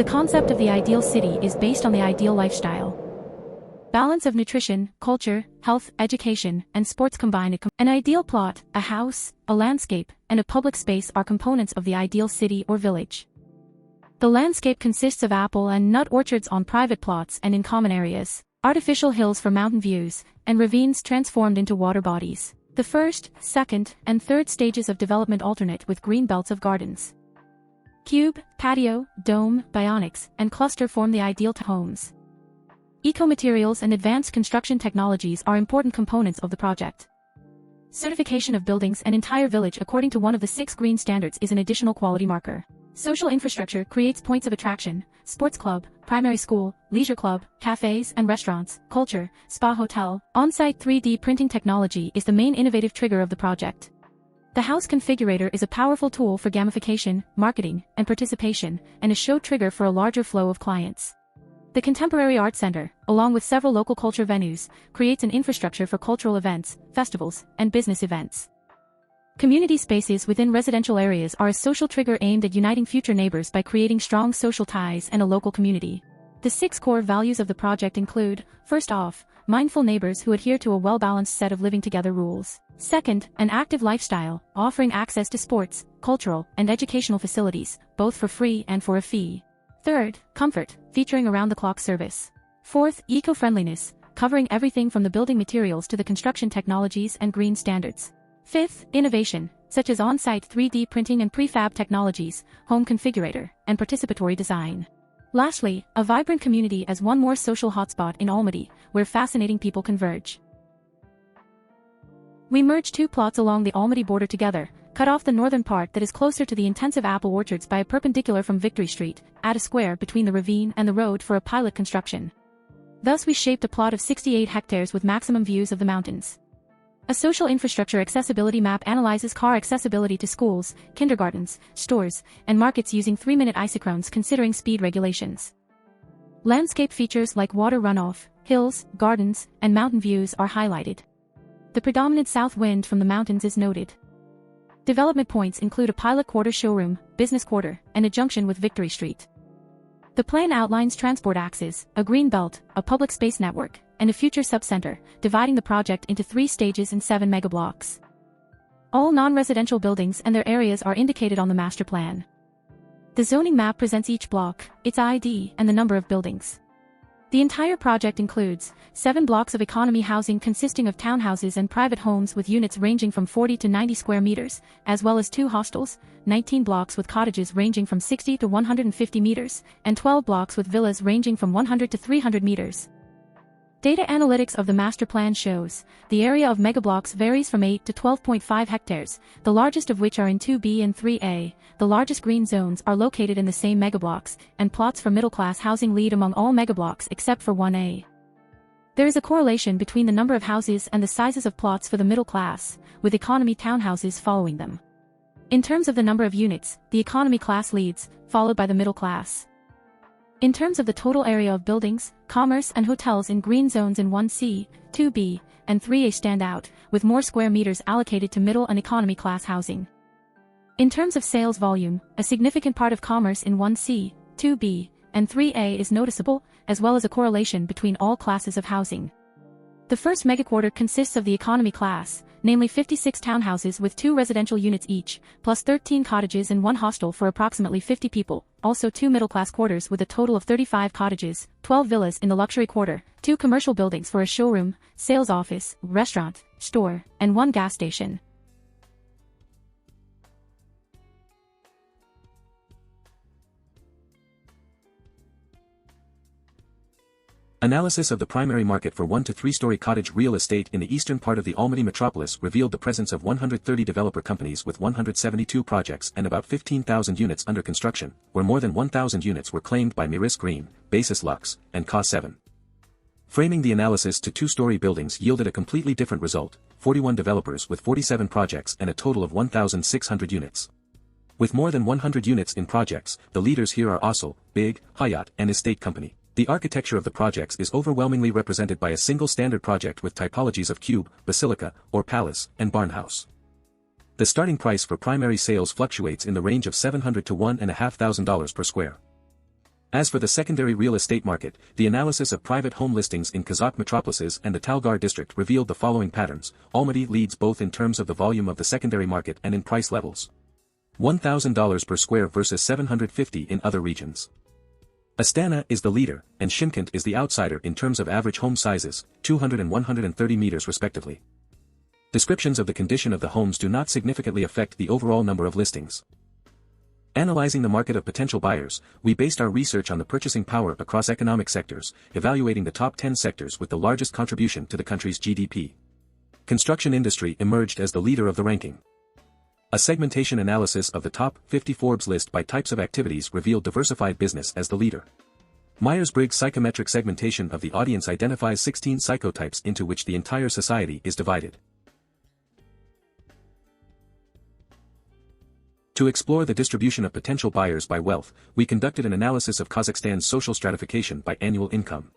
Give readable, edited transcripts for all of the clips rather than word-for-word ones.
The concept of the ideal city is based on the ideal lifestyle. Balance of nutrition, culture, health, education, and sports combined. An ideal plot, a house, a landscape, and a public space are components of the ideal city or village. The landscape consists of apple and nut orchards on private plots and in common areas, artificial hills for mountain views, and ravines transformed into water bodies. The first, second, and third stages of development alternate with green belts of gardens. Cube, patio, dome, bionics, and cluster form the ideal homes. Eco-materials and advanced construction technologies are important components of the project. Certification of buildings and entire village according to one of the 6 green standards is an additional quality marker. Social infrastructure creates points of attraction, sports club, primary school, leisure club, cafes and restaurants, culture, spa hotel. On-site 3D printing technology is the main innovative trigger of the project. The house configurator is a powerful tool for gamification, marketing, and participation, and a show trigger for a larger flow of clients. The Contemporary Art Center, along with several local culture venues, creates an infrastructure for cultural events, festivals, and business events. Community spaces within residential areas are a social trigger aimed at uniting future neighbors by creating strong social ties and a local community. The 6 core values of the project include, first off, mindful neighbors who adhere to a well-balanced set of living together rules. Second, an active lifestyle, offering access to sports, cultural, and educational facilities, both for free and for a fee. Third, comfort, featuring around-the-clock service. Fourth, eco-friendliness, covering everything from the building materials to the construction technologies and green standards. Fifth, innovation, such as on-site 3D printing and prefab technologies, home configurator, and participatory design. Lastly, a vibrant community as one more social hotspot in Almaty, where fascinating people converge. We merge 2 plots along the Almaty border together, cut off the northern part that is closer to the intensive apple orchards by a perpendicular from Victory Street, add a square between the ravine and the road for a pilot construction. Thus we shaped a plot of 68 hectares with maximum views of the mountains. A social infrastructure accessibility map analyzes car accessibility to schools, kindergartens, stores, and markets using 3-minute isochrones considering speed regulations. Landscape features like water runoff, hills, gardens, and mountain views are highlighted. The predominant south wind from the mountains is noted. Development points include a pilot quarter showroom, business quarter, and a junction with Victory Street. The plan outlines transport axes, a green belt, a public space network, and a future subcenter, dividing the project into 3 stages and 7 megablocks. All non-residential buildings and their areas are indicated on the master plan. The zoning map presents each block, its ID, and the number of buildings. The entire project includes 7 blocks of economy housing consisting of townhouses and private homes with units ranging from 40 to 90 square meters, as well as 2 hostels, 19 blocks with cottages ranging from 60 to 150 meters, and 12 blocks with villas ranging from 100 to 300 meters. Data analytics of the master plan shows, the area of megablocks varies from 8 to 12.5 hectares, the largest of which are in 2B and 3A, the largest green zones are located in the same megablocks, and plots for middle-class housing lead among all megablocks except for 1A. There is a correlation between the number of houses and the sizes of plots for the middle class, with economy townhouses following them. In terms of the number of units, the economy class leads, followed by the middle class. In terms of the total area of buildings, commerce and hotels in green zones in 1C, 2B, and 3A stand out, with more square meters allocated to middle and economy class housing. In terms of sales volume, a significant part of commerce in 1C, 2B, and 3A is noticeable, as well as a correlation between all classes of housing. The first megaquarter consists of the economy class, namely 56 townhouses with 2 residential units each, plus 13 cottages and 1 hostel for approximately 50 people, also 2 middle-class quarters with a total of 35 cottages, 12 villas in the luxury quarter, 2 commercial buildings for a showroom, sales office, restaurant, store, and 1 gas station. Analysis of the primary market for 1 to 3-story cottage real estate in the eastern part of the Almaty metropolis revealed the presence of 130 developer companies with 172 projects and about 15,000 units under construction, where more than 1,000 units were claimed by Miris Green, Basis Lux, and CA7. Framing the analysis to 2-story buildings yielded a completely different result, 41 developers with 47 projects and a total of 1,600 units. With more than 100 units in projects, the leaders here are Osel, Big, Hayat, and Estate Company. The architecture of the projects is overwhelmingly represented by a single standard project with typologies of cube, basilica, or palace, and barnhouse. The starting price for primary sales fluctuates in the range of $700 to $1,500 per square. As for the secondary real estate market, the analysis of private home listings in Kazakh metropolises and the Talgar district revealed the following patterns. Almaty leads both in terms of the volume of the secondary market and in price levels. $1,000 per square versus $750 in other regions. Astana is the leader, and Shymkent is the outsider in terms of average home sizes, 200 and 130 meters respectively. Descriptions of the condition of the homes do not significantly affect the overall number of listings. Analyzing the market of potential buyers, we based our research on the purchasing power across economic sectors, evaluating the top 10 sectors with the largest contribution to the country's GDP. Construction industry emerged as the leader of the ranking. A segmentation analysis of the top 50 Forbes list by types of activities revealed diversified business as the leader. Myers-Briggs psychometric segmentation of the audience identifies 16 psychotypes into which the entire society is divided. To explore the distribution of potential buyers by wealth, we conducted an analysis of Kazakhstan's social stratification by annual income.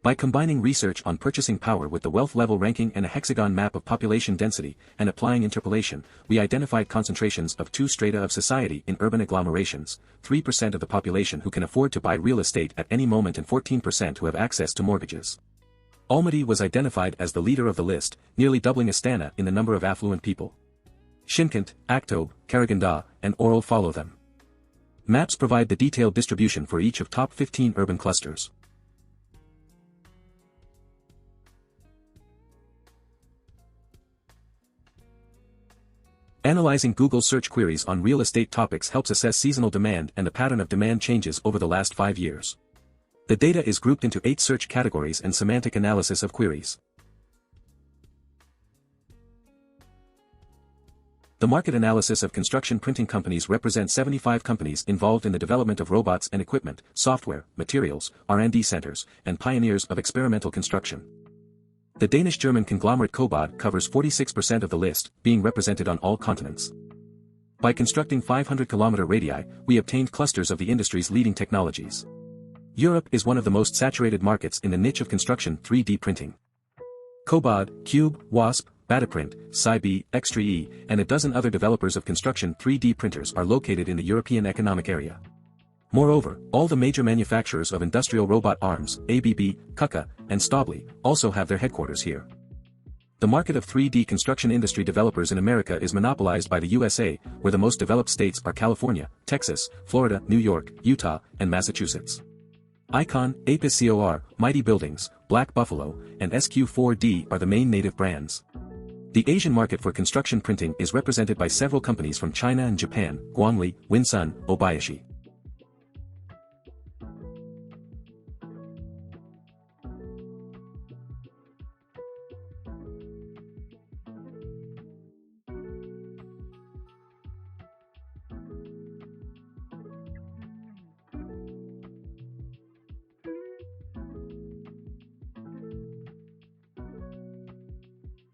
By combining research on purchasing power with the wealth level ranking and a hexagon map of population density, and applying interpolation, we identified concentrations of two strata of society in urban agglomerations, 3% of the population who can afford to buy real estate at any moment and 14% who have access to mortgages. Almaty was identified as the leader of the list, nearly doubling Astana in the number of affluent people. Shymkent, Aktobe, Karaganda, and Oral follow them. Maps provide the detailed distribution for each of top 15 urban clusters. Analyzing Google search queries on real estate topics helps assess seasonal demand and the pattern of demand changes over the last 5 years. The data is grouped into 8 search categories and semantic analysis of queries. The market analysis of construction printing companies represents 75 companies involved in the development of robots and equipment, software, materials, R&D centers, and pioneers of experimental construction. The Danish-German conglomerate Kobod covers 46% of the list, being represented on all continents. By constructing 500-kilometer radii, we obtained clusters of the industry's leading technologies. Europe is one of the most saturated markets in the niche of construction 3D printing. Kobod, Cube, Wasp, Bataprint, Cybe, X3E, and a dozen other developers of construction 3D printers are located in the European Economic Area. Moreover, all the major manufacturers of industrial robot arms, ABB, KUKA, and Stably, also have their headquarters here. The market of 3D construction industry developers in America is monopolized by the USA, where the most developed states are California, Texas, Florida, New York, Utah, and Massachusetts. Icon, Apis COR, Mighty Buildings, Black Buffalo, and SQ4D are the main native brands. The Asian market for construction printing is represented by several companies from China and Japan, Guangli, Winsun, Obayashi.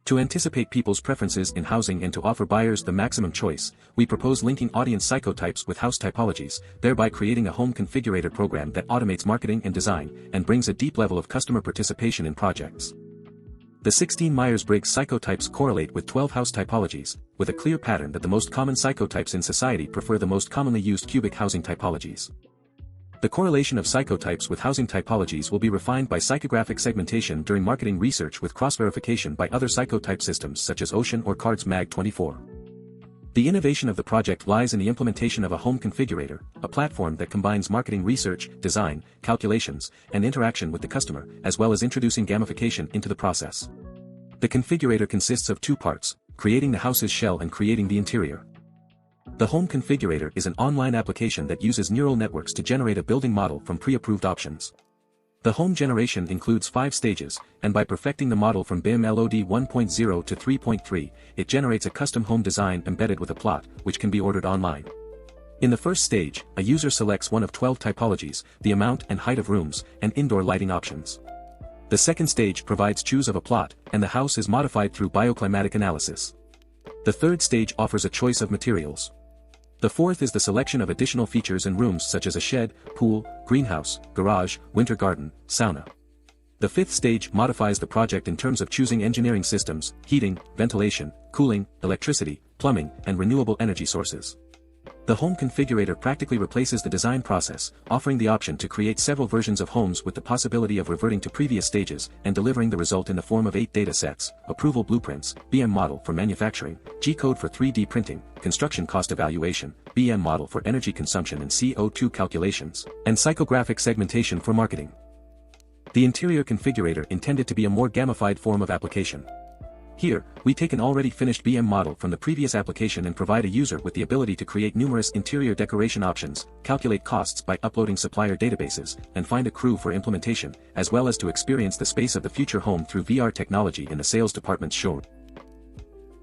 To anticipate people's preferences in housing and to offer buyers the maximum choice, we propose linking audience psychotypes with house typologies, thereby creating a home configurator program that automates marketing and design, and brings a deep level of customer participation in projects. The 16 Myers-Briggs psychotypes correlate with 12 house typologies, with a clear pattern that the most common psychotypes in society prefer the most commonly used cubic housing typologies. The correlation of psychotypes with housing typologies will be refined by psychographic segmentation during marketing research with cross-verification by other psychotype systems such as Ocean or Cards Mag24. The innovation of the project lies in the implementation of a home configurator, a platform that combines marketing research, design, calculations, and interaction with the customer, as well as introducing gamification into the process. The configurator consists of 2 parts, creating the house's shell and creating the interior. The Home Configurator is an online application that uses neural networks to generate a building model from pre-approved options. The home generation includes 5 stages, and by perfecting the model from BIM LOD 1.0 to 3.3, it generates a custom home design embedded with a plot, which can be ordered online. In the first stage, a user selects one of 12 typologies, the amount and height of rooms, and indoor lighting options. The second stage provides choose of a plot, and the house is modified through bioclimatic analysis. The third stage offers a choice of materials. The fourth is the selection of additional features and rooms such as a shed, pool, greenhouse, garage, winter garden, sauna. The fifth stage modifies the project in terms of choosing engineering systems, heating, ventilation, cooling, electricity, plumbing, and renewable energy sources. The home configurator practically replaces the design process, offering the option to create several versions of homes with the possibility of reverting to previous stages and delivering the result in the form of 8 data sets: approval blueprints, BM model for manufacturing, G-code for 3D printing, construction cost evaluation, BM model for energy consumption and CO2 calculations, and psychographic segmentation for marketing. The interior configurator intended to be a more gamified form of application. Here, we take an already finished BM model from the previous application and provide a user with the ability to create numerous interior decoration options, calculate costs by uploading supplier databases, and find a crew for implementation, as well as to experience the space of the future home through VR technology in the sales department's showroom.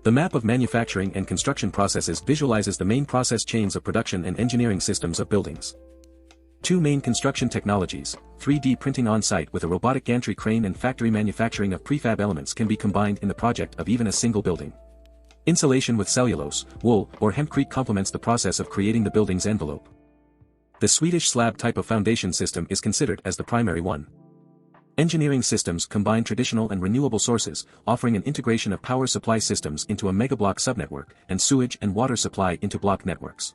The map of manufacturing and construction processes visualizes the main process chains of production and engineering systems of buildings. 2 main construction technologies, 3D printing on-site with a robotic gantry crane and factory manufacturing of prefab elements can be combined in the project of even a single building. Insulation with cellulose, wool, or hempcrete complements the process of creating the building's envelope. The Swedish slab type of foundation system is considered as the primary one. Engineering systems combine traditional and renewable sources, offering an integration of power supply systems into a megablock subnetwork, and sewage and water supply into block networks.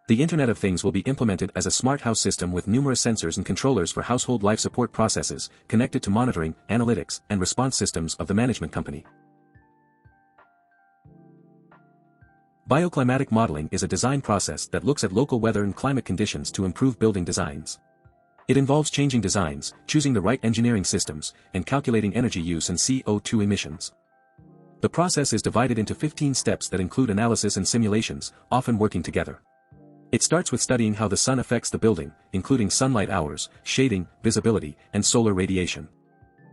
The Internet of Things will be implemented as a smart house system with numerous sensors and controllers for household life support processes, connected to monitoring, analytics, and response systems of the management company. Bioclimatic modeling is a design process that looks at local weather and climate conditions to improve building designs. It involves changing designs, choosing the right engineering systems, and calculating energy use and CO2 emissions. The process is divided into 15 steps that include analysis and simulations, often working together. It starts with studying how the sun affects the building, including sunlight hours, shading, visibility, and solar radiation.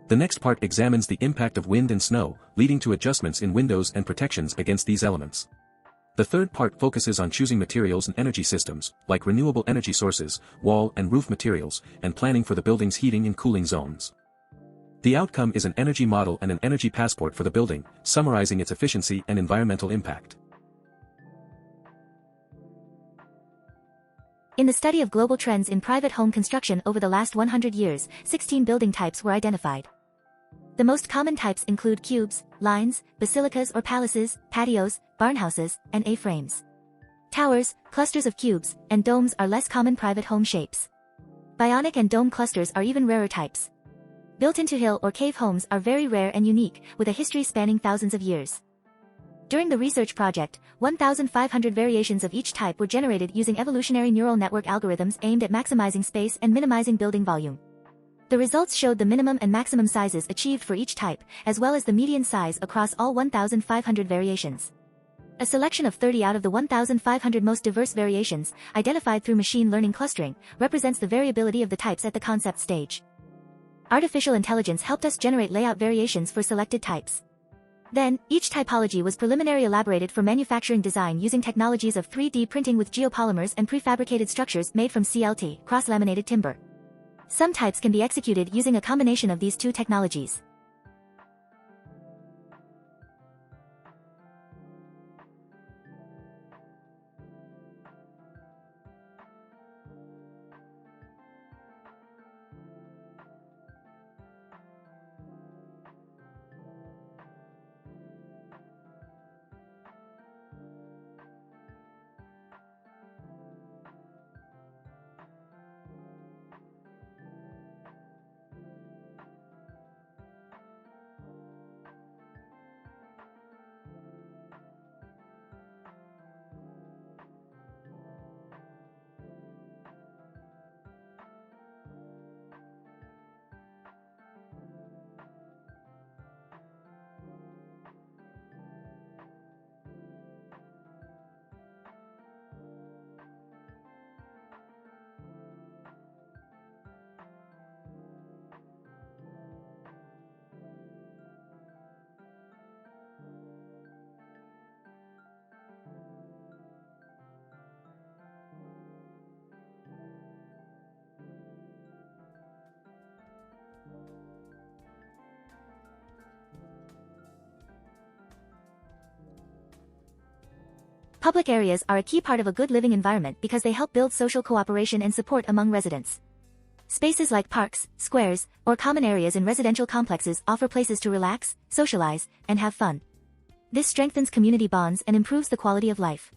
The next part examines the impact of wind and snow, leading to adjustments in windows and protections against these elements. The third part focuses on choosing materials and energy systems, like renewable energy sources, wall and roof materials, and planning for the building's heating and cooling zones. The outcome is an energy model and an energy passport for the building, summarizing its efficiency and environmental impact. In the study of global trends in private home construction over the last 100 years, 16 building types were identified. The most common types include cubes, lines, basilicas or palaces, patios, barnhouses, and A-frames. Towers, clusters of cubes, and domes are less common private home shapes. Bionic and dome clusters are even rarer types. Built-into hill or cave homes are very rare and unique, with a history spanning thousands of years. During the research project, 1,500 variations of each type were generated using evolutionary neural network algorithms aimed at maximizing space and minimizing building volume. The results showed the minimum and maximum sizes achieved for each type, as well as the median size across all 1,500 variations. A selection of 30 out of the 1,500 most diverse variations, identified through machine learning clustering, represents the variability of the types at the concept stage. Artificial intelligence helped us generate layout variations for selected types. Then, each typology was preliminarily elaborated for manufacturing design using technologies of 3D printing with geopolymers and prefabricated structures made from CLT, cross-laminated timber. Some types can be executed using a combination of these two technologies. Public areas are a key part of a good living environment because they help build social cooperation and support among residents. Spaces like parks, squares, or common areas in residential complexes offer places to relax, socialize, and have fun. This strengthens community bonds and improves the quality of life.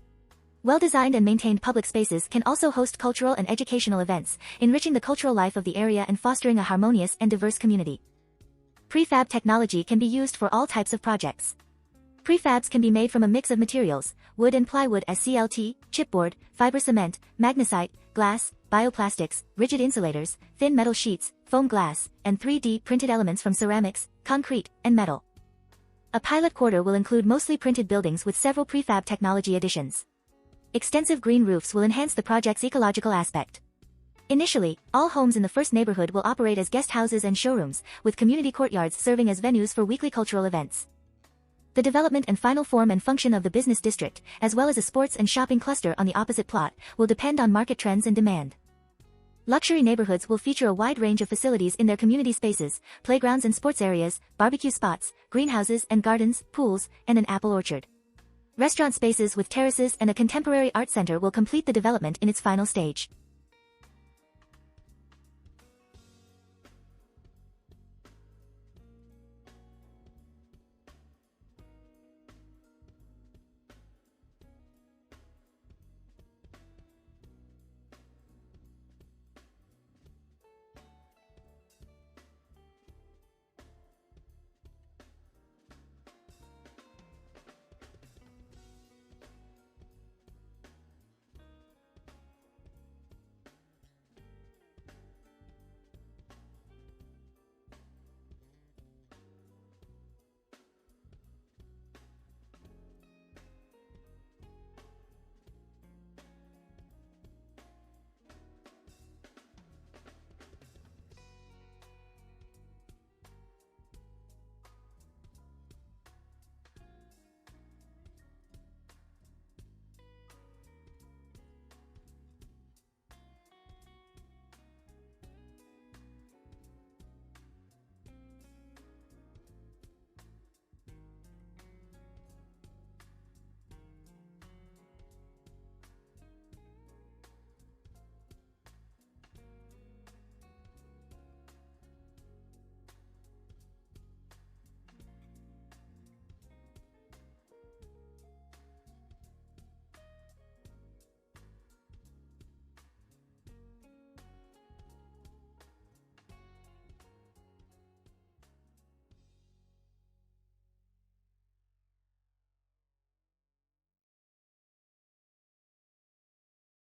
Well-designed and maintained public spaces can also host cultural and educational events, enriching the cultural life of the area and fostering a harmonious and diverse community. Prefab technology can be used for all types of projects. Prefabs can be made from a mix of materials, wood and plywood as CLT, chipboard, fiber cement, magnesite, glass, bioplastics, rigid insulators, thin metal sheets, foam glass, and 3D printed elements from ceramics, concrete, and metal. A pilot quarter will include mostly printed buildings with several prefab technology additions. Extensive green roofs will enhance the project's ecological aspect. Initially, all homes in the first neighborhood will operate as guest houses and showrooms, with community courtyards serving as venues for weekly cultural events. The development and final form and function of the business district, as well as a sports and shopping cluster on the opposite plot, will depend on market trends and demand. Luxury neighborhoods will feature a wide range of facilities in their community spaces, playgrounds and sports areas, barbecue spots, greenhouses and gardens, pools, and an apple orchard. Restaurant spaces with terraces and a contemporary art center will complete the development in its final stage.